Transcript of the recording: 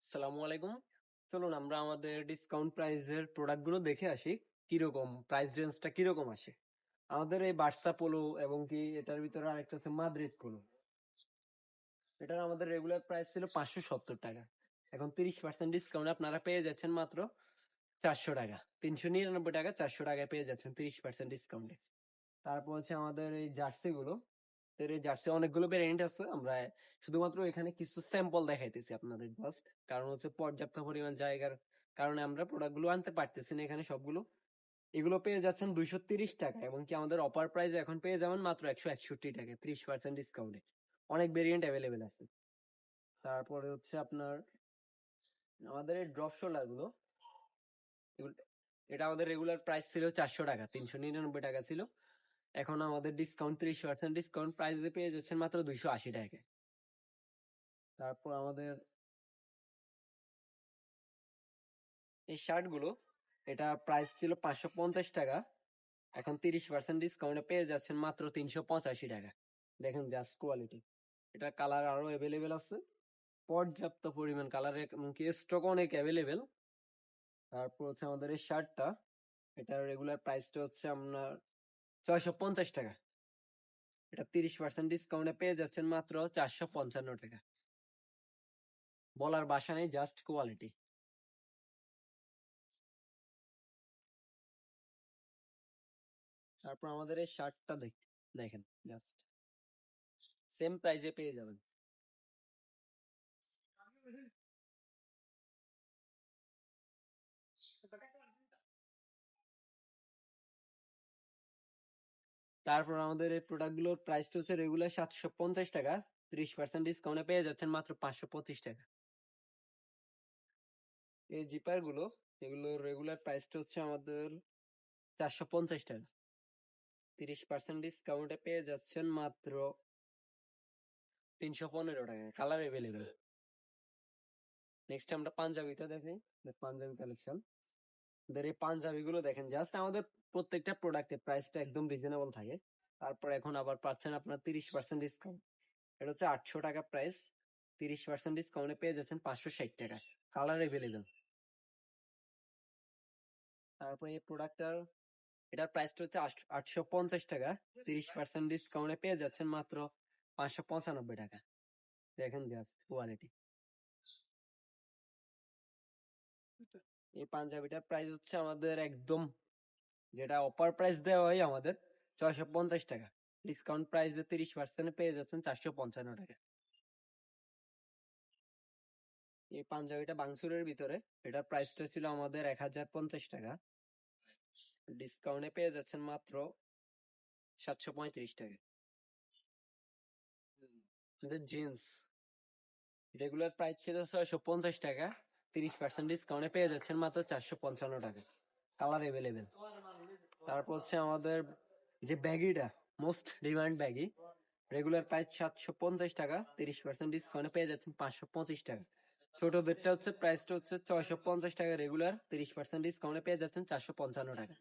আসসালামু আলাইকুম। চলুন আমরা আমাদের ডিসকাউন্ট প্রাইসের প্রোডাক্ট গুলো দেখে আসি কিরকম প্রাইস রেঞ্জটা কিরকম আসে। আমাদের এই বার্সা পোলো এবং কি এটার ভিতরে আরেকটা আছে মাদ্রিদ পোলো। এটার আমাদের রেগুলার প্রাইস ছিল 570 টাকা। এখন 30% ডিসকাউন্ট আপনারা পেয়ে যাচ্ছেন মাত্র 400 টাকা, 399 টাকা, 400 টাকায় পেয়ে যাচ্ছেন 30% ডিসকাউন্টে। তারপর হচ্ছে আমাদের এই জার্সি গুলো, এই জার্সি অনেকগুলো ভ্যারিয়েন্ট আছে। আমরা শুধুমাত্র এখানে কিছু স্যাম্পল দেখাইতেছি আপনাদের জাস্ট, কারণ হচ্ছে পর্যাপ্ত পরিমাণ জায়গার কারণে আমরা প্রোডাক্ট গুলো আনতে পারতেছি না এখানে সবগুলো। এগুলো পেয়ে যাচ্ছেন 230 টাকা এবং কি আমাদের অফার প্রাইস এখন পেয়ে যাবেন মাত্র 161 টাকা, 30% ডিসকাউন্টে। অনেক ভেরিয়েন্ট অ্যাভেলেবেল আছে। তারপরে হচ্ছে আপনার আমাদের এই ড্রপ শোল্ডার গুলো, এটা আমাদের রেগুলার প্রাইস ছিল 400 টাকা, 399 টাকা ছিল। এখন আমাদের ডিসকাউন্ট 30% ডিসকাউন্ট প্রাইসে পেয়ে যাচ্ছেন মাত্র 280 টাকা। তারপর আমাদের এই শার্ট গুলো, এটা প্রাইস ছিল 550 টাকা, এখন 30% ডিসকাউন্টে পেয়ে যাচ্ছেন মাত্র 385 টাকা। দেখেন জাস্ট কোয়ালিটি। এটা কালার আরো অ্যাভেলেবেল আছে, পর্যাপ্ত পরিমাণ কালার, এমনকি স্টক অনেক অ্যাভেলেবেল। তারপর হচ্ছে আমাদের এই শার্টটা, এটার রেগুলার প্রাইসটা হচ্ছে আপনার 650 টাকা। এটা 30% ডিসকাউন্টে পেয়ে যাচ্ছেন মাত্র 455 টাকা। বলার ভাষা নেই, জাস্ট কোয়ালিটি। তারপর আমাদের এই শার্টটা দেখেন জাস্ট সেম প্রাইসে পেয়ে যাবেন। তারপর আমাদের এই প্রোডাক্ট গুলোর প্রাইসটা হচ্ছে রেগুলার 750 টাকা, 30% ডিসকাউন্টে পেয়ে যাচ্ছেন মাত্র 525 টাকা। এই জিপার গুলো, এগুলো রেগুলার প্রাইসটা হচ্ছে আমাদের 450 টাকা, 30% ডিসকাউন্টে পেয়ে যাচ্ছেন মাত্র 315 টাকা। Colour available. নেক্সট আমরা পাঞ্জাবিটা দেখি, পাঞ্জাবি কালেকশন। এই পাঞ্জাবি গুলো দেখেন জাস্ট, আমাদের প্রত্যেকটা প্রোডাক্টের প্রাইসটা একদম রিজনেবল থাকে। তারপর এখন আবার পাচ্ছেন আপনার 30% ডিসকাউন্ট। এটা হচ্ছে 800 টাকা প্রাইস, 30% ডিসকাউন্টে পেয়ে যাচ্ছেন 560 টাকা। Colour available. তারপর এই প্রোডাক্টটার, এটার প্রাইসটা হচ্ছে 850 টাকা, 30% ডিসকাউন্টে পেয়ে যাচ্ছেন মাত্র 595 টাকা। দেখেন জাস্ট কোয়ালিটি। এই পাঞ্জাবিটার প্রাইস হচ্ছে আমাদের একদম, যেটা অফার প্রাইস দেওয়া হয় আমাদের 650 টাকা, ডিসকাউন্ট প্রাইসে 30% পেয়ে যাচ্ছেন 455 টাকা। এই পাঞ্জাবিটা বাংসুরের ভিতরে, এটার প্রাইসটা ছিল আমাদের 1050 টাকা, ডিসকাউন্টে পেয়ে যাচ্ছেন মাত্র 735 টাকা। জিন্স রেগুলার প্রাইস ছিল 650 টাকা, 30% ডিসকাউন্টে পেয়ে যাচ্ছেন মাত্র 455 টাকা। Colour available. তারপর হচ্ছে আমাদের যে ব্যাগিটা, most demand baggy, regular price 750 টাকা, 30% ডিসকাউন্টে পেয়ে যাচ্ছেন 525 টাকা। ছোটদেরটা হচ্ছে প্রাইসটা হচ্ছে 650 টাকা রেগুলার, 30% ডিসকাউন্টে পেয়ে যাচ্ছেন 455 টাকা।